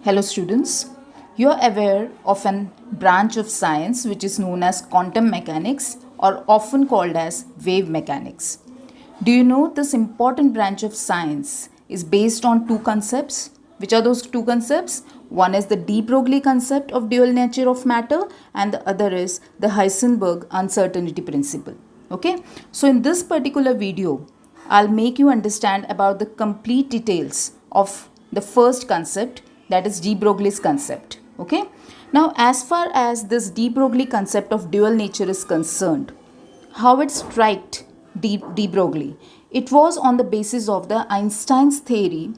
Hello students, you are aware of an branch of science which is known as quantum mechanics or often called as wave mechanics. Do you know this important branch of science is based on two concepts? Which are those two concepts? One is the de Broglie concept of dual nature of matter and the other is the Heisenberg uncertainty principle. Okay, so in this particular video, I'll make you understand about the complete details of the first concept, that is de Broglie's concept. Okay, now as far as this de Broglie concept of dual nature is concerned, how it struck de Broglie, it was on the basis of the Einstein's theory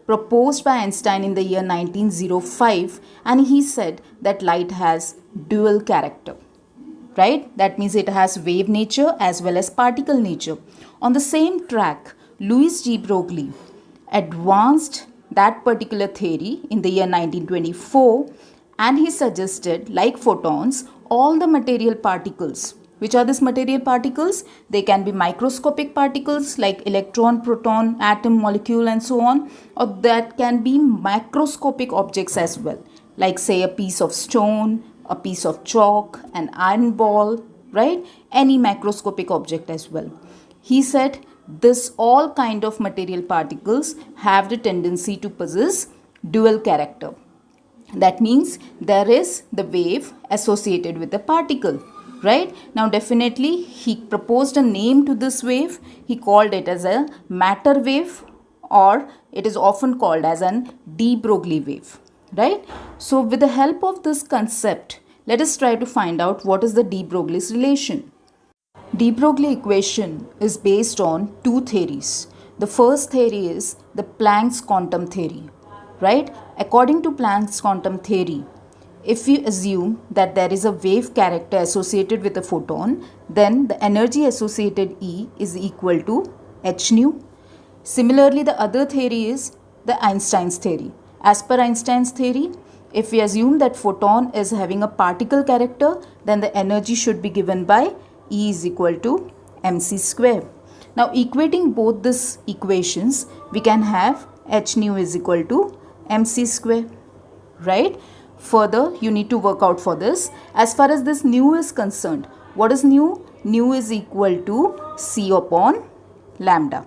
proposed by Einstein in the year 1905, and he said that light has dual character, right? That means it has wave nature as well as particle nature. On the same track, Louis de Broglie advanced that particular theory in the year 1924, and he suggested, like photons, all the material particles. Which are these material particles? They can be microscopic particles like electron, proton, atom, molecule and so on, or that can be macroscopic objects as well, like say a piece of stone, a piece of chalk, an iron ball, right? Any macroscopic object as well. He said this all kind of material particles have the tendency to possess dual character. That means there is the wave associated with the particle, right? Now definitely he proposed a name to this wave. He called it as a matter wave, or it is often called as an de Broglie wave, right? So with the help of this concept, let us try to find out what is the de Broglie's relation. De Broglie equation is based on two theories. The first theory is the Planck's quantum theory, right? According to Planck's quantum theory, if we assume that there is a wave character associated with a photon, then the energy associated E is equal to h nu. Similarly, the other theory is the Einstein's theory. As per Einstein's theory, if we assume that photon is having a particle character, then the energy should be given by E is equal to mc square. Now equating both these equations, we can have h nu is equal to mc square, right? Further, you need to work out for this. As far as this nu is concerned, what is nu? Nu is equal to c upon lambda,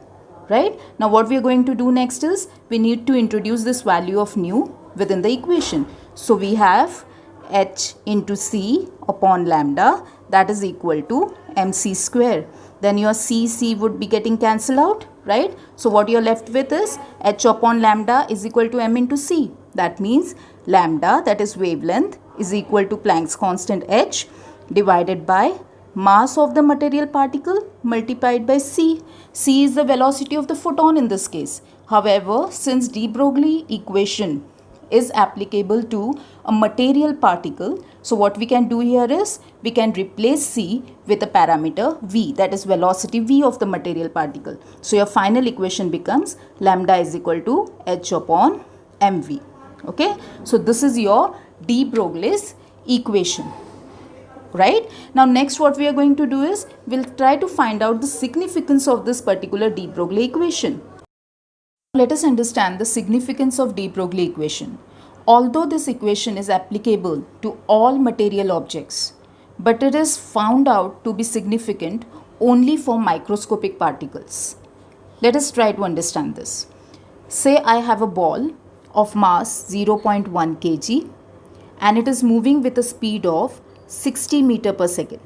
right? Now what we are going to do next is we need to introduce this value of nu within the equation. So we have h into c upon lambda, that is equal to mc square. Then your c would be getting cancelled out, right? So what you're left with is h upon lambda is equal to m into c. That means lambda, that is wavelength, is equal to Planck's constant h divided by mass of the material particle multiplied by c. C is the velocity of the photon in this case. However, since de Broglie equation is applicable to a material particle, so what we can do here is we can replace c with a parameter v, that is velocity v of the material particle. So your final equation becomes lambda is equal to h upon mv. Okay, so this is your de Broglie's equation, right? Now next what we are going to do is we'll try to find out the significance of this particular de Broglie equation. Let us understand the significance of de Broglie equation. Although this equation is applicable to all material objects, but it is found out to be significant only for microscopic particles. Let us try to understand this. Say I have a ball of mass 0.1 kg and it is moving with a speed of 60 meter per second.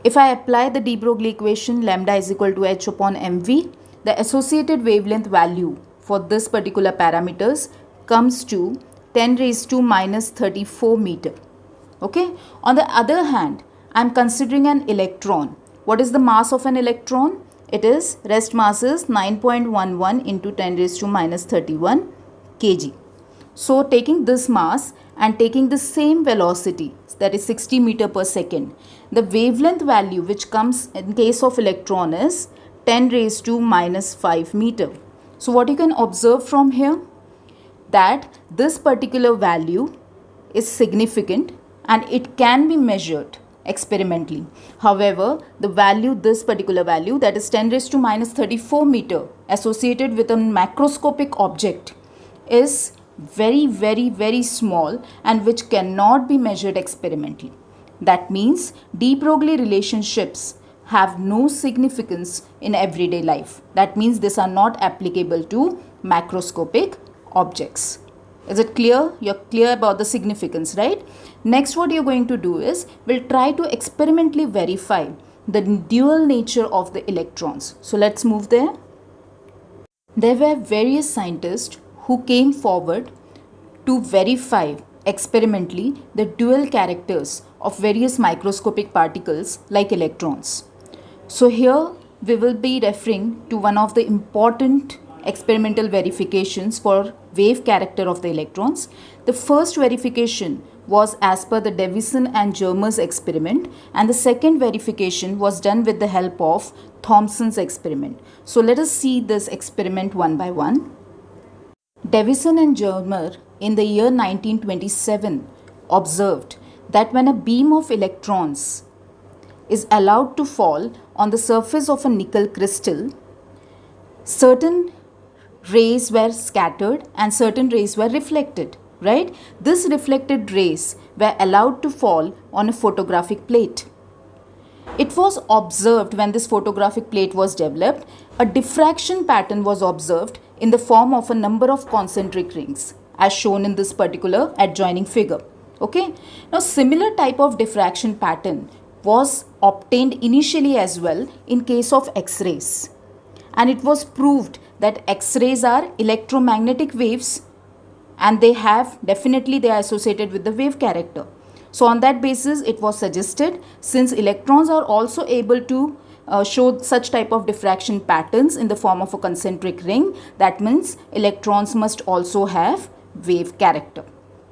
If I apply the de Broglie equation lambda is equal to h upon mv, the associated wavelength value for this particular parameters comes to 10 raised to minus 34 meter. Okay. On the other hand, I am considering an electron. What is the mass of an electron? It is rest mass is 9.11 into 10 raised to minus 31 kg. So taking this mass and taking the same velocity, that is 60 meter per second, the wavelength value which comes in case of electron is 10 raised to minus 5 meter. So what you can observe from here, that this particular value is significant and it can be measured experimentally. However, the value, this particular value, that is 10 raised to minus 34 meter associated with a macroscopic object is very small and which cannot be measured experimentally. That means de Broglie relationships have no significance in everyday life. That means these are not applicable to macroscopic objects. Is it clear? You're clear about the significance, right? Next, what you're going to do is we'll try to experimentally verify the dual nature of the electrons. So let's move there. There were various scientists who came forward to verify experimentally the dual characters of various microscopic particles like electrons. So here we will be referring to one of the important experimental verifications for wave character of the electrons. The first verification was as per the Davison and Germer's experiment, and the second verification was done with the help of Thomson's experiment. So let us see this experiment one by one. Davison and Germer in the year 1927 observed that when a beam of electrons is allowed to fall on the surface of a nickel crystal, certain rays were scattered and certain rays were reflected, right? This reflected rays were allowed to fall on a photographic plate. It was observed when this photographic plate was developed, a diffraction pattern was observed in the form of a number of concentric rings as shown in this particular adjoining figure. Okay. Now similar type of diffraction pattern was obtained initially as well in case of X-rays, and it was proved that X-rays are electromagnetic waves and they are associated with the wave character. So on that basis it was suggested, since electrons are also able to show such type of diffraction patterns in the form of a concentric ring, that means electrons must also have wave character.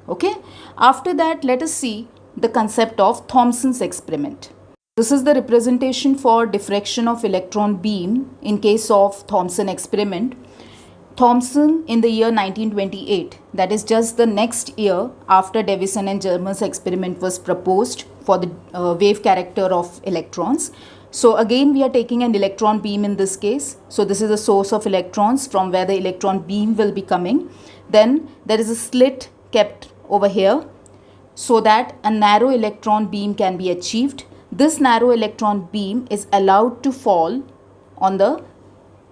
Okay. After that, let us see the concept of Thomson's experiment. This is the representation for diffraction of electron beam in case of Thomson experiment. Thomson in the year 1928, that is just the next year after Davison and Germer's experiment was proposed for the wave character of electrons. So again we are taking an electron beam in this case. So this is the source of electrons from where the electron beam will be coming. Then there is a slit kept over here so that a narrow electron beam can be achieved. This narrow electron beam is allowed to fall on the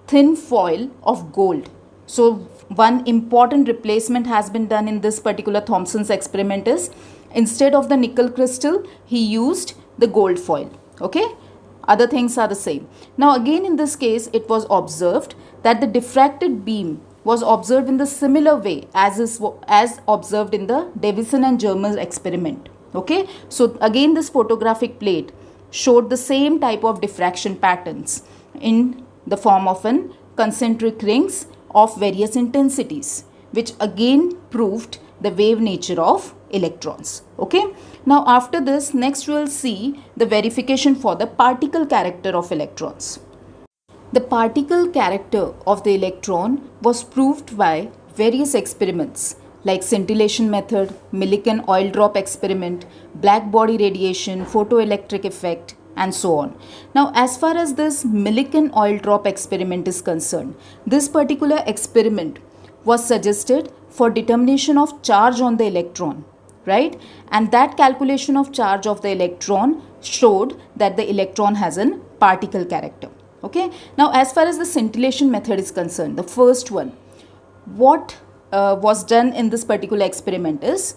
thin foil of gold. So one important replacement has been done in this particular Thomson's experiment is, instead of the nickel crystal, he used the gold foil. Okay. Other things are the same. Now again in this case it was observed that the diffracted beam was observed in the similar way as observed in the Davison and Germer's experiment. Okay. So again this photographic plate showed the same type of diffraction patterns in the form of an concentric rings of various intensities, which again proved the wave nature of electrons. Okay. Now after this, next we will see the verification for the particle character of electrons. The particle character of the electron was proved by various experiments like scintillation method, Millikan oil drop experiment, black body radiation, photoelectric effect, and so on. Now as far as this Millikan oil drop experiment is concerned, this particular experiment was suggested for determination of charge on the electron, right? And that calculation of charge of the electron showed that the electron has a particle character. Okay. Now as far as the scintillation method is concerned, the first one, what was done in this particular experiment is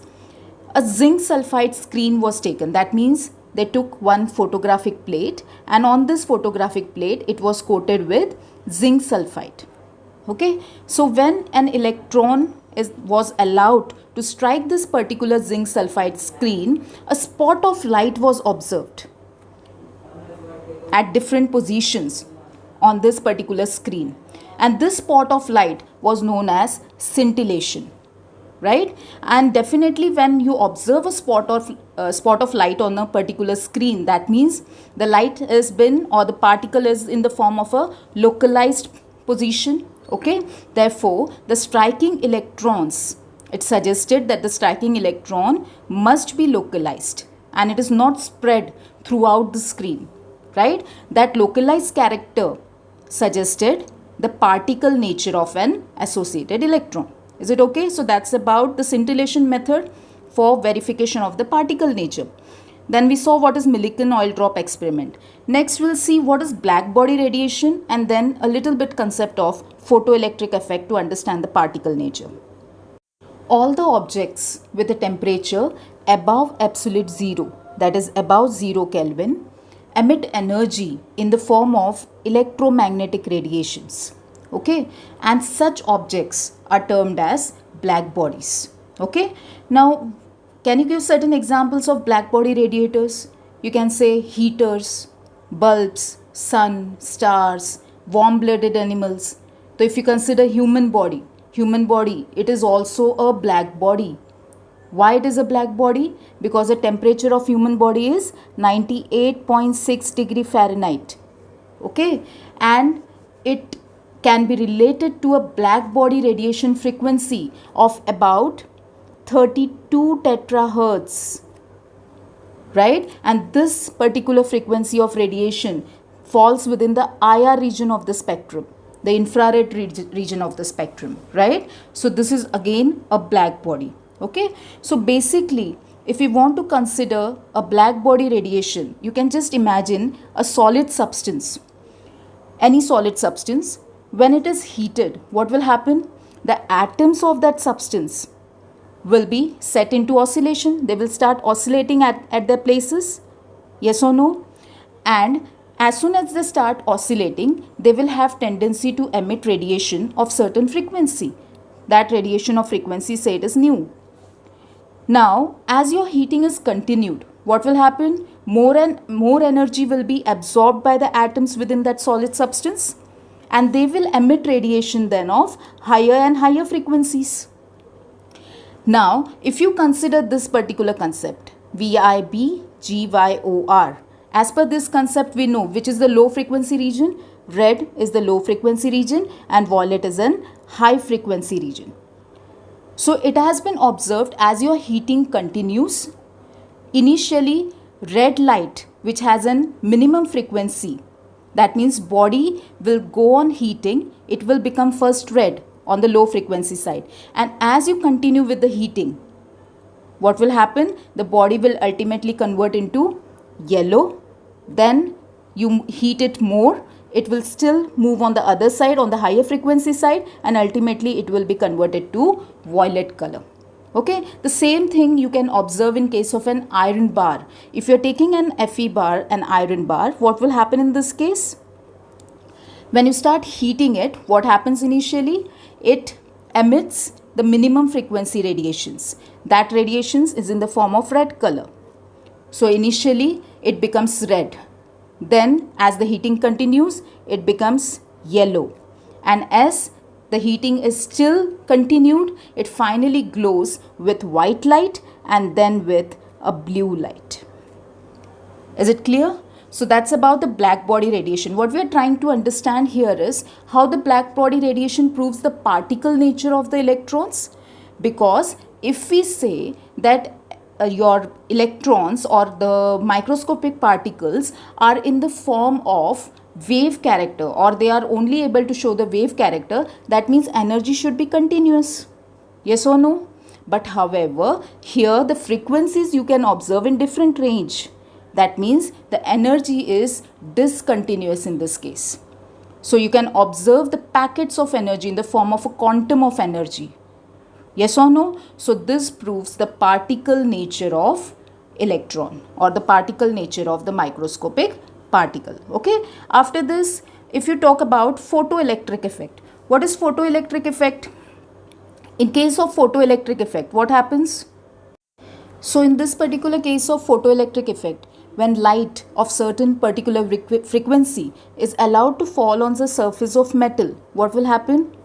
a zinc sulfide screen was taken. That means they took one photographic plate, and on this photographic plate it was coated with zinc sulfide. Okay. So when an electron was allowed to strike this particular zinc sulfide screen, a spot of light was observed at different positions on this particular screen, and this spot of light was known as scintillation, right? And definitely when you observe a spot of light on a particular screen, that means the light has been, or the particle is in the form of a localized position. Okay. Therefore the striking electrons, it suggested that the striking electron must be localized and it is not spread throughout the screen, right? That localized character suggested the particle nature of an associated electron. Is it okay? So that's about the scintillation method for verification of the particle nature. Then we saw what is Millikan oil drop experiment. Next we'll see what is black body radiation, and then a little bit concept of photoelectric effect to understand the particle nature. All the objects with a temperature above absolute zero, that is above 0 Kelvin, emit energy in the form of electromagnetic radiations. Okay, and such objects are termed as black bodies. Okay, now can you give certain examples of black body radiators? You can say heaters, bulbs, sun, stars, warm-blooded animals. So if you consider human body, it is also a black body. Why it is a black body? Because the temperature of human body is 98.6 degree Fahrenheit. Okay, and it can be related to a black body radiation frequency of about 32 terahertz, right? And this particular frequency of radiation falls within the IR region of the spectrum, the infrared region of the spectrum, right? So this is again a black body. Okay, so basically if we want to consider a black body radiation, you can just imagine a solid substance, any solid substance. When it is heated, what will happen? The atoms of that substance will be set into oscillation. They will start oscillating at their places. Yes or no? And as soon as they start oscillating, they will have tendency to emit radiation of certain frequency. That radiation of frequency, say it is nu. Now, as your heating is continued, what will happen? More and more energy will be absorbed by the atoms within that solid substance, and they will emit radiation then of higher and higher frequencies. Now, if you consider this particular concept, VIB, GYOR, as per this concept we know which is the low frequency region. Red is the low frequency region and violet is an high frequency region. So it has been observed as your heating continues, initially red light, which has a minimum frequency, that means body will go on heating, it will become first red on the low frequency side, and as you continue with the heating, what will happen? The body will ultimately convert into yellow. Then you heat it more, it will still move on the other side, on the higher frequency side, and ultimately it will be converted to violet color. Okay, the same thing you can observe in case of an iron bar. If you are taking an Fe bar, an iron bar, what will happen in this case? When you start heating it, what happens initially? It emits the minimum frequency radiations. That radiations is in the form of red color. So initially it becomes red. Then as the heating continues, it becomes yellow. And as the heating is still continued, it finally glows with white light and then with a blue light. Is it clear? So that's about the black body radiation. What we are trying to understand here is how the black body radiation proves the particle nature of the electrons. Because if we say that your electrons or the microscopic particles are in the form of wave character, or they are only able to show the wave character, that means energy should be continuous. Yes or no? But however, here the frequencies you can observe in different range. That means the energy is discontinuous in this case. So you can observe the packets of energy in the form of a quantum of energy. Yes or no? So this proves the particle nature of electron, or the particle nature of the microscopic particle. Okay. After this, if you talk about photoelectric effect. What is photoelectric effect? In case of photoelectric effect, what happens? So in this particular case of photoelectric effect, when light of certain particular frequency is allowed to fall on the surface of metal, what will happen?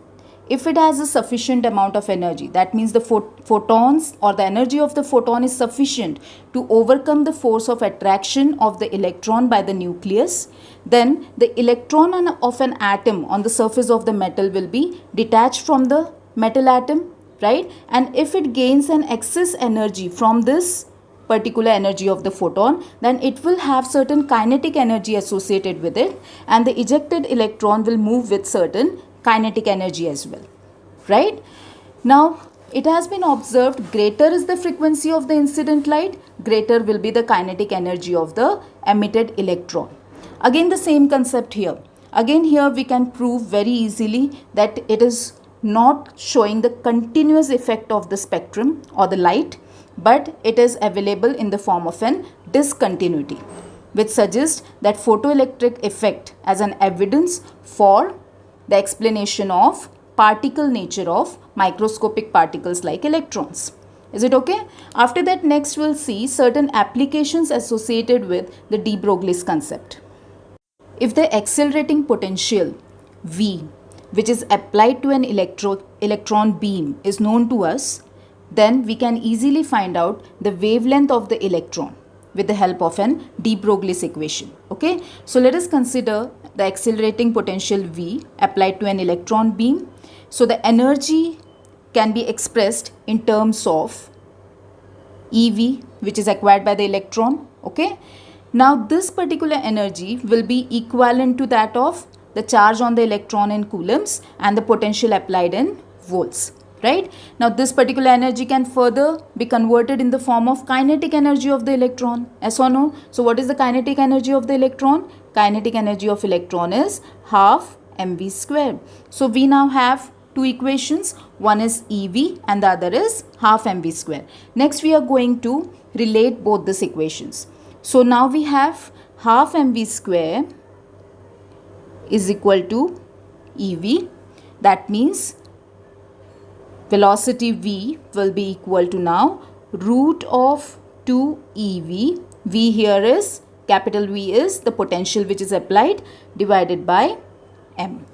If it has a sufficient amount of energy, that means the photons or the energy of the photon is sufficient to overcome the force of attraction of the electron by the nucleus, then the electron of an atom on the surface of the metal will be detached from the metal atom, right? And if it gains an excess energy from this particular energy of the photon, then it will have certain kinetic energy associated with it, and the ejected electron will move with certain kinetic energy as well, right? Now, it has been observed greater is the frequency of the incident light, greater will be the kinetic energy of the emitted electron. Again, the same concept here. Again, here we can prove very easily that it is not showing the continuous effect of the spectrum or the light, but it is available in the form of an discontinuity, which suggests that photoelectric effect as an evidence for the explanation of particle nature of microscopic particles like electrons. Is it okay? After that, next we'll see certain applications associated with the de Broglie's concept. If the accelerating potential V, which is applied to an electron beam, is known to us, then we can easily find out the wavelength of the electron with the help of an de Broglie's equation. Okay, so let us consider the accelerating potential V applied to an electron beam. So the energy can be expressed in terms of EV, which is acquired by the electron. Okay, now this particular energy will be equivalent to that of the charge on the electron in coulombs and the potential applied in volts. Right? Now this particular energy can further be converted in the form of kinetic energy of the electron. Yes or no? So what is the kinetic energy of the electron? Kinetic energy of electron is half mv squared. So we now have two equations. One is EV and the other is half mv squared. Next we are going to relate both these equations. So now we have half mv square is equal to EV. That means velocity V will be equal to now root of 2 EV. V here is, capital V is the potential which is applied, divided by m.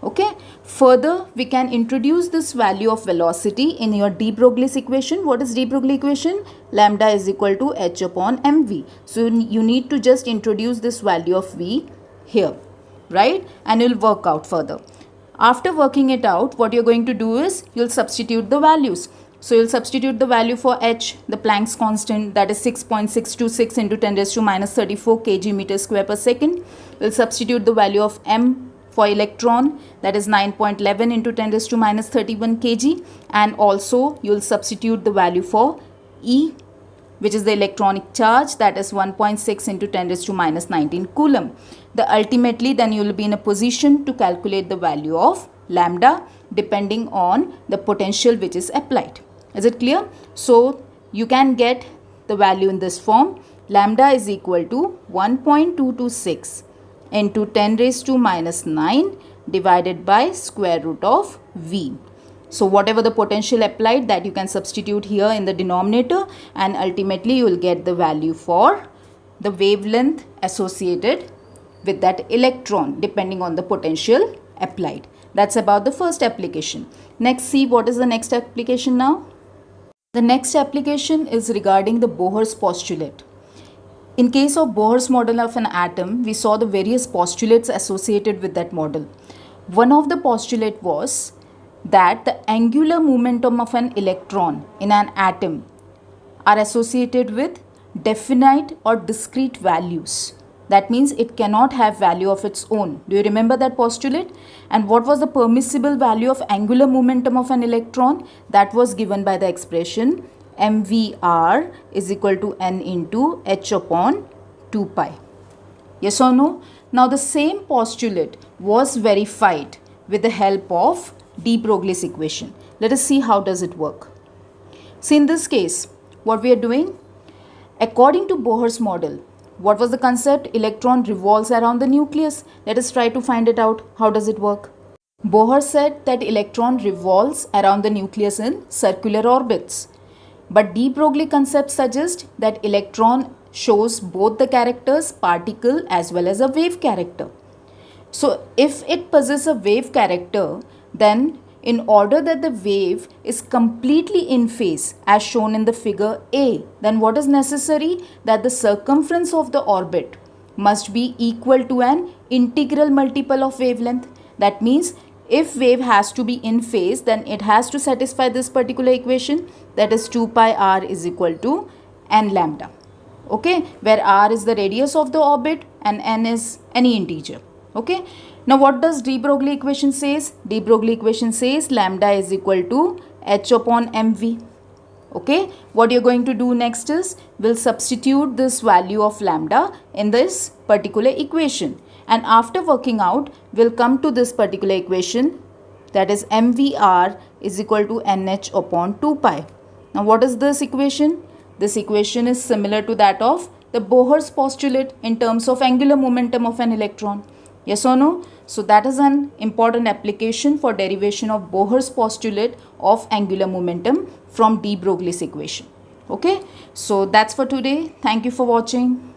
Okay. Further, we can introduce this value of velocity in your de Broglie's equation. What is de Broglie equation? Lambda is equal to h upon mv. So you need to just introduce this value of V here, right? And it will work out further. After working it out, what you're going to do is you'll substitute the values. So you'll substitute the value for h, the Planck's constant, that is 6.626 into 10 raised to minus 34 kg meter square per second. We'll substitute the value of m for electron, that is 9.11 into 10 raised to minus 31 kg, and also you'll substitute the value for E, which is the electronic charge, that is 1.6 into 10 raised to minus 19 coulomb. Ultimately then you will be in a position to calculate the value of lambda depending on the potential which is applied. Is it clear? So you can get the value in this form. Lambda is equal to 1.226 into 10 raised to minus 9 divided by square root of V. So whatever the potential applied, that you can substitute here in the denominator, and ultimately you will get the value for the wavelength associated with that electron depending on the potential applied. That's about the first application. Next, see what is the next application now. The next application is regarding the Bohr's postulate. In case of Bohr's model of an atom, we saw the various postulates associated with that model. One of the postulate was that the angular momentum of an electron in an atom are associated with definite or discrete values. That means it cannot have value of its own. Do you remember that postulate? And what was the permissible value of angular momentum of an electron? That was given by the expression mvr is equal to n into h upon 2 pi. Yes or no? Now the same postulate was verified with the help of de Broglie's equation. Let us see how does it work. See, in this case, what we are doing, according to Bohr's model, what was the concept? Electron revolves around the nucleus. Let us try to find it out. How does it work? Bohr said that electron revolves around the nucleus in circular orbits. But de Broglie concept suggests that electron shows both the characters particle as well as a wave character. So if it possesses a wave character, then in order that the wave is completely in phase as shown in the figure A, then what is necessary? That the circumference of the orbit must be equal to an integral multiple of wavelength. That means if wave has to be in phase, then it has to satisfy this particular equation, that is 2 pi r is equal to n lambda. Okay, where r is the radius of the orbit and n is any integer. Okay. Now what does de Broglie equation says? De Broglie equation says lambda is equal to h upon mv. Okay, what you're going to do next is we'll substitute this value of lambda in this particular equation, and after working out we'll come to this particular equation, that is mvr is equal to nh upon 2 pi. Now what is this equation? This equation is similar to that of the Bohr's postulate in terms of angular momentum of an electron. Yes or no? So that is an important application for derivation of Bohr's postulate of angular momentum from de Broglie's equation. Okay, so that's for today. Thank you for watching.